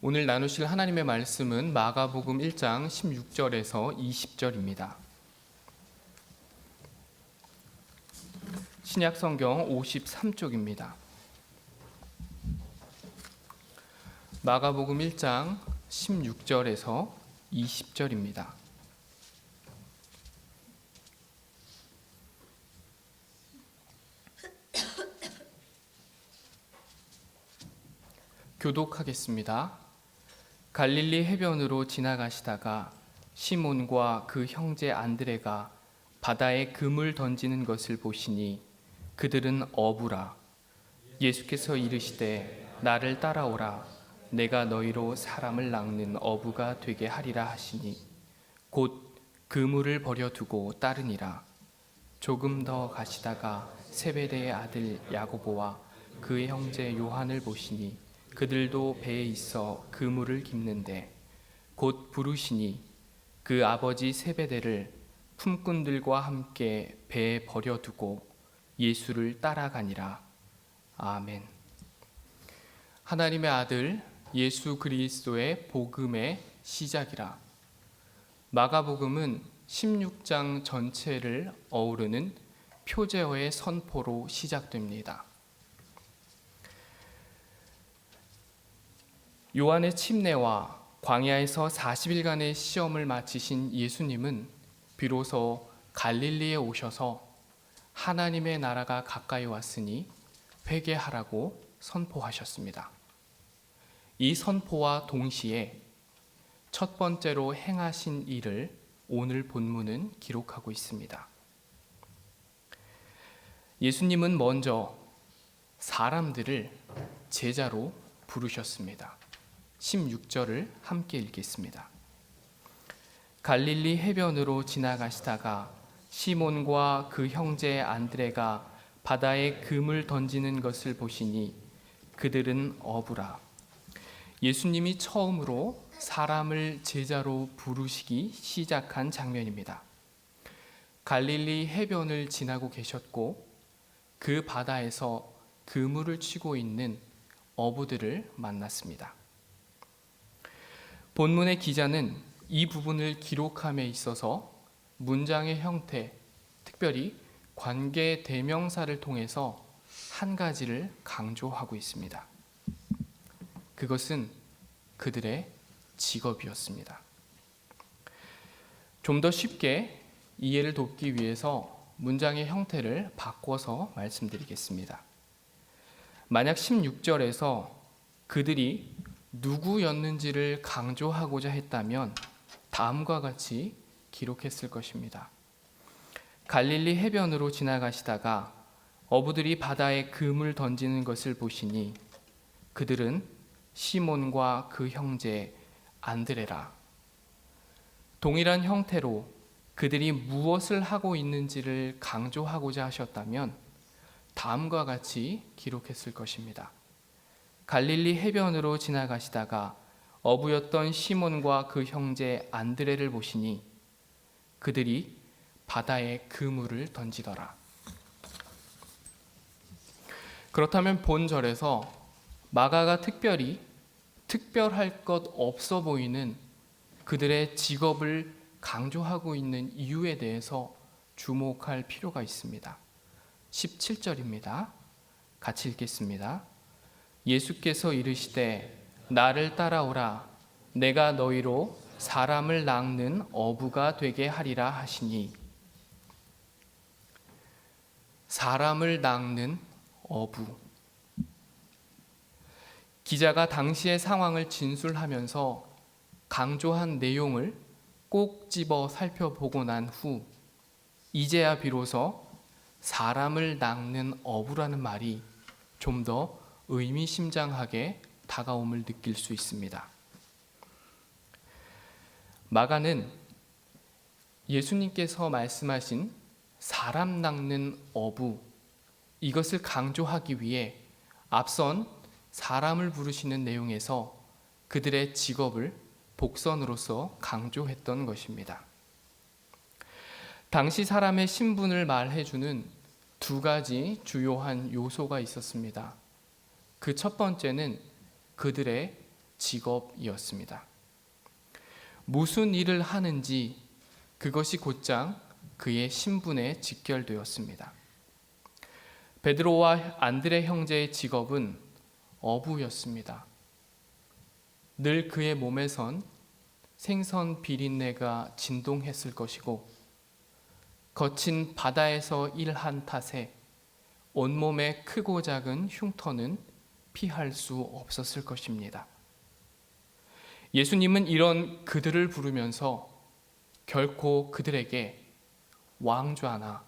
오늘 나누실 하나님의 말씀은 마가복음 1장 16절에서 20절입니다. 신약성경 53쪽입니다. 마가복음 1장 16절에서 20절입니다. 교독하겠습니다. 갈릴리 해변으로 지나가시다가 시몬과 그 형제 안드레가 바다에 금을 던지는 것을 보시니 그들은 어부라. 예수께서 이르시되 나를 따라오라. 내가 너희로 사람을 낚는 어부가 되게 하리라 하시니 곧 그물을 버려두고 따르니라. 조금 더 가시다가 세베대의 아들 야고보와 그의 형제 요한을 보시니 그들도 배에 있어 그물을 깁는데 곧 부르시니 그 아버지 세베대를 품꾼들과 함께 배에 버려두고 예수를 따라가니라. 아멘. 하나님의 아들 예수 그리스도의 복음의 시작이라. 마가복음은 16장 전체를 어우르는 표제어의 선포로 시작됩니다. 요한의 침례와 광야에서 40일간의 시험을 마치신 예수님은 비로소 갈릴리에 오셔서 하나님의 나라가 가까이 왔으니 회개하라고 선포하셨습니다. 이 선포와 동시에 첫 번째로 행하신 일을 오늘 본문은 기록하고 있습니다. 예수님은 먼저 사람들을 제자로 부르셨습니다. 16절을 함께 읽겠습니다. 갈릴리 해변으로 지나가시다가 시몬과 그 형제 안드레가 바다에 금을 던지는 것을 보시니 그들은 어부라. 예수님이 처음으로 사람을 제자로 부르시기 시작한 장면입니다. 갈릴리 해변을 지나고 계셨고 그 바다에서 그물을 치고 있는 어부들을 만났습니다. 본문의 기자는 이 부분을 기록함에 있어서 문장의 형태, 특별히 관계 대명사를 통해서 한 가지를 강조하고 있습니다. 그것은 그들의 직업이었습니다. 좀 더 쉽게 이해를 돕기 위해서 문장의 형태를 바꿔서 말씀드리겠습니다. 만약 16절에서 그들이 누구였는지를 강조하고자 했다면 다음과 같이 기록했을 것입니다. 갈릴리 해변으로 지나가시다가 어부들이 바다에 금을 던지는 것을 보시니 그들은 시몬과 그 형제 안드레라. 동일한 형태로 그들이 무엇을 하고 있는지를 강조하고자 하셨다면 다음과 같이 기록했을 것입니다. 갈릴리 해변으로 지나가시다가 어부였던 시몬과 그 형제 안드레를 보시니 그들이 바다에 그물을 던지더라. 그렇다면 본절에서 마가가 특별할 것 없어 보이는 그들의 직업을 강조하고 있는 이유에 대해서 주목할 필요가 있습니다. 17절입니다. 같이 읽겠습니다. 예수께서 이르시되 나를 따라오라. 내가 너희로 사람을 낚는 어부가 되게 하리라 하시니. 사람을 낚는 어부. 기자가 당시의 상황을 진술하면서 강조한 내용을 꼭 집어 살펴보고 난 후 이제야 비로소 사람을 낚는 어부라는 말이 좀 더 의미심장하게 다가옴을 느낄 수 있습니다. 마가는 예수님께서 말씀하신 사람 낚는 어부, 이것을 강조하기 위해 앞선 사람을 부르시는 내용에서 그들의 직업을 복선으로서 강조했던 것입니다. 당시 사람의 신분을 말해주는 두 가지 주요한 요소가 있었습니다. 그 첫 번째는 그들의 직업이었습니다. 무슨 일을 하는지 그것이 곧장 그의 신분에 직결되었습니다. 베드로와 안드레 형제의 직업은 어부였습니다. 늘 그의 몸에선 생선 비린내가 진동했을 것이고 거친 바다에서 일한 탓에 온몸에 크고 작은 흉터는 피할 수 없었을 것입니다. 예수님은 이런 그들을 부르면서 결코 그들에게 왕좌나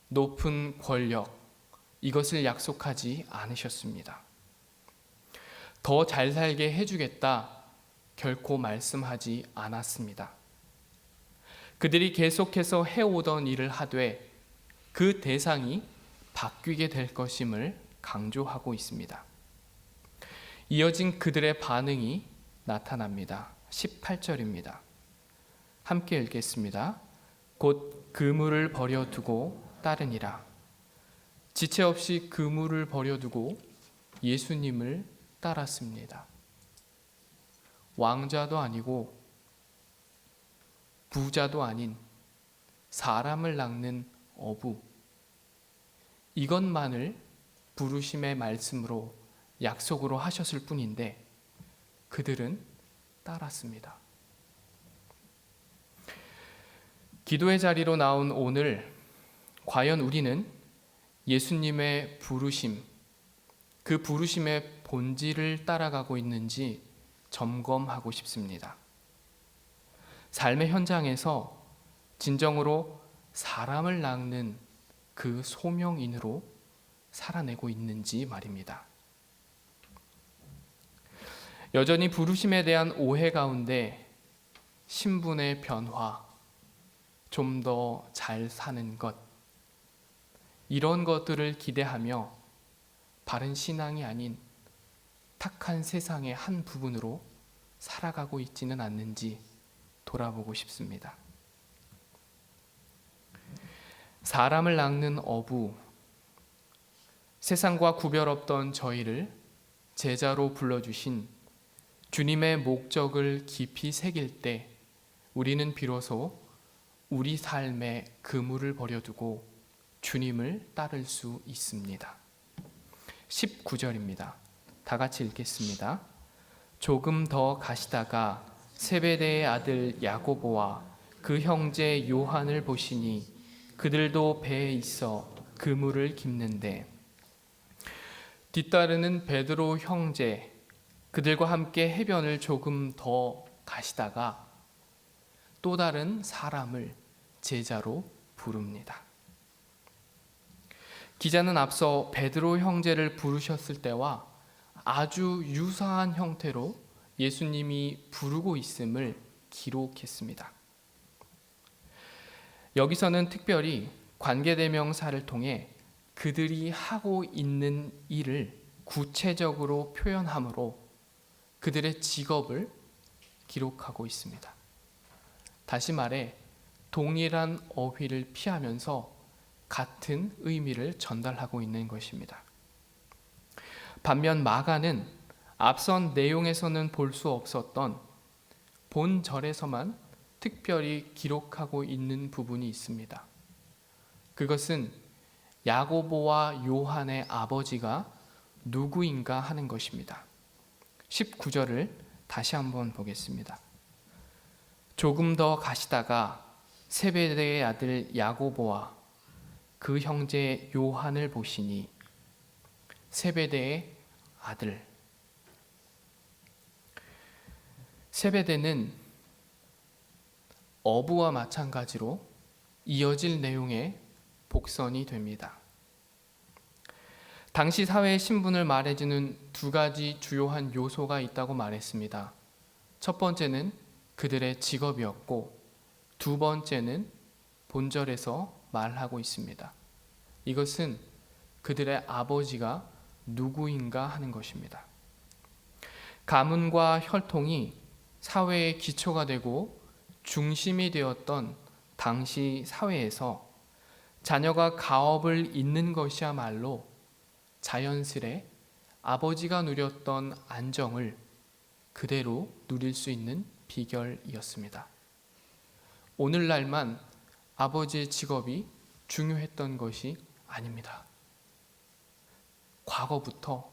높은 권력, 이것을 약속하지 않으셨습니다. 더 잘 살게 해주겠다 결코 말씀하지 않았습니다. 그들이 계속해서 해오던 일을 하되 그 대상이 바뀌게 될 것임을 강조하고 있습니다. 이어진 그들의 반응이 나타납니다. 18절입니다. 함께 읽겠습니다. 곧 그물을 버려두고 따르니라. 지체 없이 그물을 버려두고 예수님을 따랐습니다. 왕자도 아니고 부자도 아닌 사람을 낚는 어부, 이것만을 부르심의 말씀으로 약속으로 하셨을 뿐인데 그들은 따랐습니다. 기도의 자리로 나온 오늘, 과연 우리는 예수님의 부르심, 그 부르심의 본질을 따라가고 있는지 점검하고 싶습니다. 삶의 현장에서 진정으로 사람을 낚는 그 소명인으로 살아내고 있는지 말입니다. 여전히 부르심에 대한 오해 가운데 신분의 변화, 좀 더 잘 사는 것, 이런 것들을 기대하며 바른 신앙이 아닌 탁한 세상의 한 부분으로 살아가고 있지는 않는지 돌아보고 싶습니다. 사람을 낚는 어부, 세상과 구별 없던 저희를 제자로 불러주신 주님의 목적을 깊이 새길 때 우리는 비로소 우리 삶의 그물을 버려두고 주님을 따를 수 있습니다. 19절입니다. 다 같이 읽겠습니다. 조금 더 가시다가 세베대의 아들 야고보와 그 형제 요한을 보시니 그들도 배에 있어 그물을 깁는데, 뒤따르는 베드로 형제, 그들과 함께 해변을 조금 더 가시다가 또 다른 사람을 제자로 부릅니다. 기자는 앞서 베드로 형제를 부르셨을 때와 아주 유사한 형태로 예수님이 부르고 있음을 기록했습니다. 여기서는 특별히 관계대명사를 통해 그들이 하고 있는 일을 구체적으로 표현함으로 그들의 직업을 기록하고 있습니다. 다시 말해 동일한 어휘를 피하면서 같은 의미를 전달하고 있는 것입니다. 반면 마가는 앞선 내용에서는 볼 수 없었던 본절에서만 특별히 기록하고 있는 부분이 있습니다. 그것은 야고보와 요한의 아버지가 누구인가 하는 것입니다. 19절을 다시 한번 보겠습니다. 조금 더 가시다가 세베대의 아들 야고보와 그 형제 요한을 보시니, 세베대의 아들. 세베대는 어부와 마찬가지로 이어질 내용의 복선이 됩니다. 당시 사회의 신분을 말해주는 두 가지 주요한 요소가 있다고 말했습니다. 첫 번째는 그들의 직업이었고, 두 번째는 본절에서 말하고 있습니다. 이것은 그들의 아버지가 누구인가 하는 것입니다. 가문과 혈통이 사회의 기초가 되고 중심이 되었던 당시 사회에서 자녀가 가업을 잇는 것이야말로 자연스레 아버지가 누렸던 안정을 그대로 누릴 수 있는 비결이었습니다. 오늘날만 아버지의 직업이 중요했던 것이 아닙니다. 과거부터,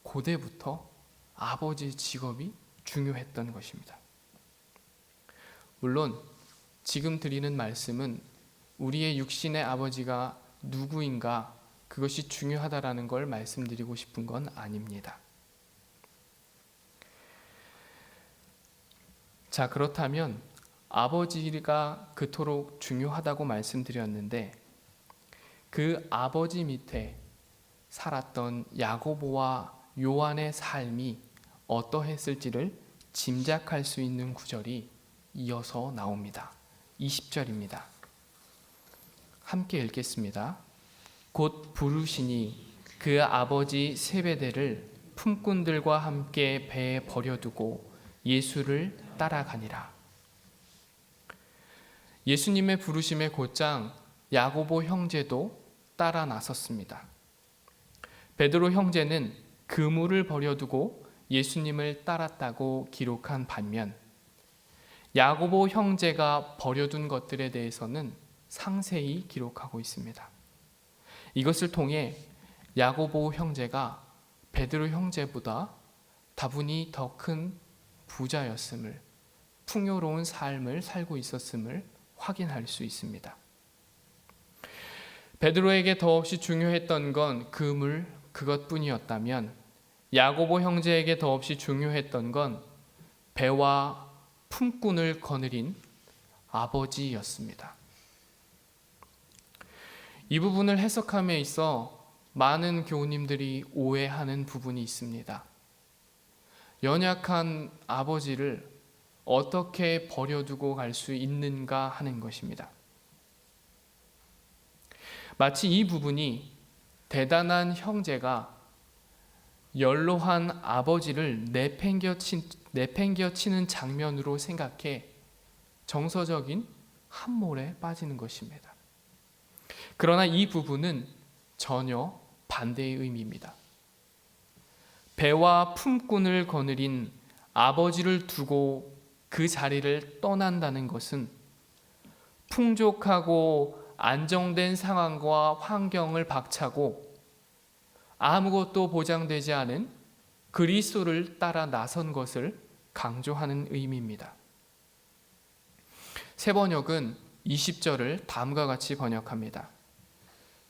고대부터 아버지의 직업이 중요했던 것입니다. 물론 지금 드리는 말씀은 우리의 육신의 아버지가 누구인가 그것이 중요하다라는 걸 말씀드리고 싶은 건 아닙니다. 자, 그렇다면 아버지가 그토록 중요하다고 말씀드렸는데 그 아버지 밑에 살았던 야고보와 요한의 삶이 어떠했을지를 짐작할 수 있는 구절이 이어서 나옵니다. 20절입니다. 함께 읽겠습니다. 곧 부르시니 그 아버지 세베대를 품꾼들과 함께 배에 버려두고 예수를 따라가니라. 예수님의 부르심에 곧장 야고보 형제도 따라 나섰습니다. 베드로 형제는 그물을 버려두고 예수님을 따랐다고 기록한 반면 야고보 형제가 버려둔 것들에 대해서는 상세히 기록하고 있습니다. 이것을 통해 야고보 형제가 베드로 형제보다 다분히 더 큰 부자였음을, 풍요로운 삶을 살고 있었음을 확인할 수 있습니다. 베드로에게 더없이 중요했던 건 그물 그것뿐이었다면 야고보 형제에게 더없이 중요했던 건 배와 품꾼을 거느린 아버지였습니다. 이 부분을 해석함에 있어 많은 교우님들이 오해하는 부분이 있습니다. 연약한 아버지를 어떻게 버려두고 갈 수 있는가 하는 것입니다. 마치 이 부분이 대단한 형제가 연로한 아버지를 내팽겨치는 장면으로 생각해 정서적인 함몰에 빠지는 것입니다. 그러나 이 부분은 전혀 반대의 의미입니다. 배와 품꾼을 거느린 아버지를 두고 그 자리를 떠난다는 것은 풍족하고 안정된 상황과 환경을 박차고 아무것도 보장되지 않은 그리스도를 따라 나선 것을 강조하는 의미입니다. 새 번역은 20절을 다음과 같이 번역합니다.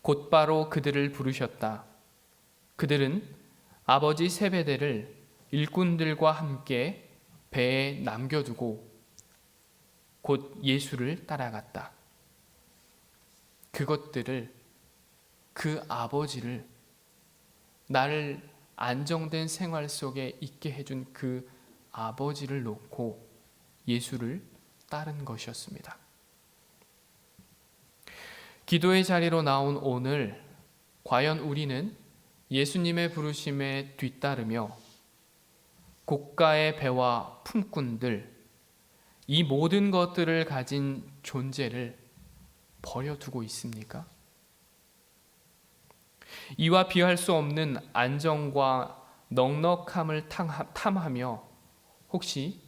곧바로 그들을 부르셨다. 그들은 아버지 세베대를 일꾼들과 함께 배에 남겨두고 곧 예수를 따라갔다. 그것들을, 그 아버지를, 나를 안정된 생활 속에 있게 해준 그 아버지를 놓고 예수를 따른 것이었습니다. 기도의 자리로 나온 오늘, 과연 우리는 예수님의 부르심에 뒤따르며 고가의 배와 품꾼들, 이 모든 것들을 가진 존재를 버려두고 있습니까? 이와 비할 수 없는 안정과 넉넉함을 탐하며 혹시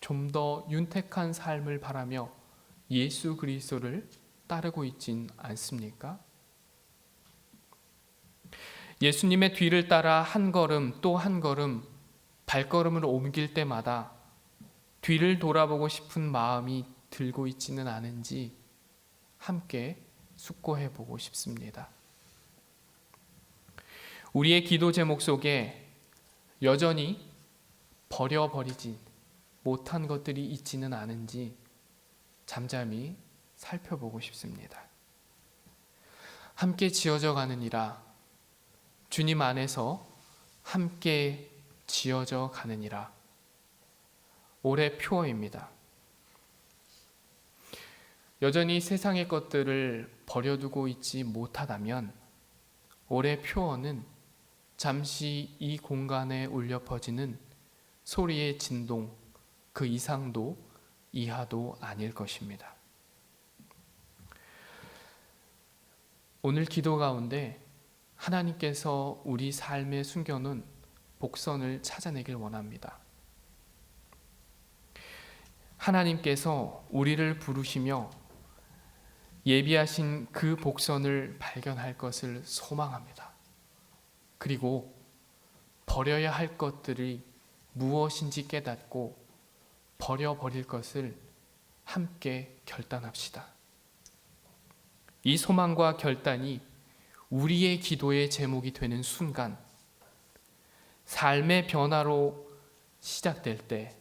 좀 더 윤택한 삶을 바라며 예수 그리스도를 따르고 있진 않습니까? 예수님의 뒤를 따라 한 걸음 또 한 걸음 발걸음을 옮길 때마다 뒤를 돌아보고 싶은 마음이 들고 있지는 않은지 함께 숙고해 보고 싶습니다. 우리의 기도 제목 속에 여전히 버려버리지 못한 것들이 있지는 않은지 잠잠히 살펴보고 싶습니다. 함께 지어져 가느니라, 주님 안에서 함께 지어져 가느니라. 올해 표어입니다. 여전히 세상의 것들을 버려두고 있지 못하다면 올해 표어는 잠시 이 공간에 울려 퍼지는 소리의 진동, 그 이상도 이하도 아닐 것입니다. 오늘 기도 가운데 하나님께서 우리 삶에 숨겨놓은 복선을 찾아내길 원합니다. 하나님께서 우리를 부르시며 예비하신 그 복선을 발견할 것을 소망합니다. 그리고 버려야 할 것들이 무엇인지 깨닫고 버려버릴 것을 함께 결단합시다. 이 소망과 결단이 우리의 기도의 제목이 되는 순간, 삶의 변화로 시작될 때,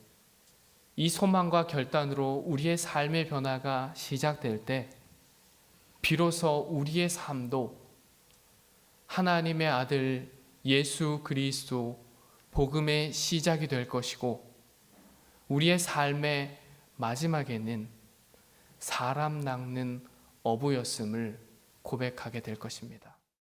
이 소망과 결단으로 우리의 삶의 변화가 시작될 때, 비로소 우리의 삶도 하나님의 아들 예수 그리스도 복음의 시작이 될 것이고, 우리의 삶의 마지막에는 사람 낚는 어부였음을 고백하게 될 것입니다.